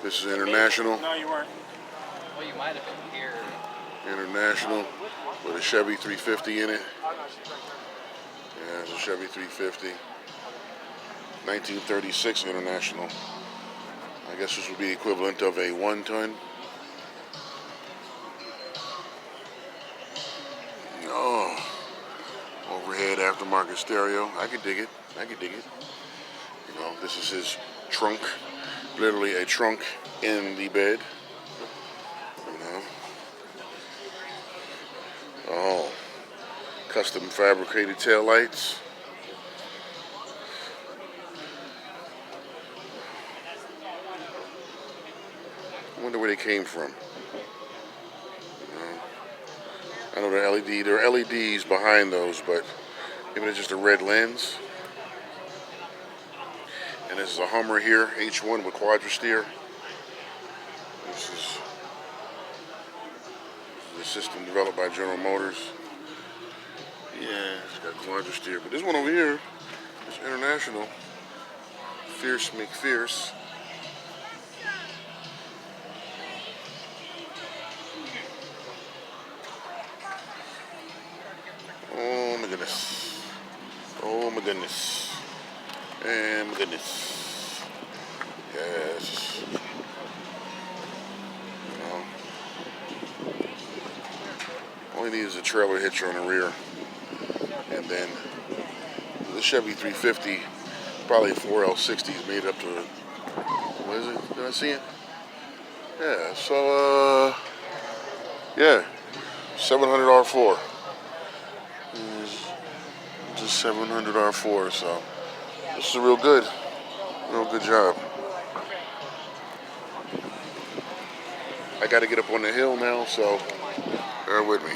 This is International. No, you weren't. Well, you might have been here. International with a Chevy 350 in it. Yeah, it's a Chevy 350. 1936 International. I guess this would be equivalent of a 1-ton. Oh, overhead aftermarket stereo. I could dig it. I could dig it. You know, this is his trunk. Literally a trunk in the bed. You know. Oh, custom fabricated taillights. I wonder where they came from. I know they're LED. There are LEDs behind those, but maybe it's just a red lens. And this is a Hummer here, H1 with quadra steer. This is the system developed by General Motors. Yeah, it's got quadra steer. But this one over here is International. Fierce McFierce. Oh my goodness. Oh my goodness. And my goodness. Yes. All you need is a trailer hitcher on the rear. And then the Chevy 350, probably 4L60s made up to, what is it? Did I see it? Yeah, so, yeah, 700 R4. Just 700 R4, so this is real good job. I got to get up on the hill now, so bear with me.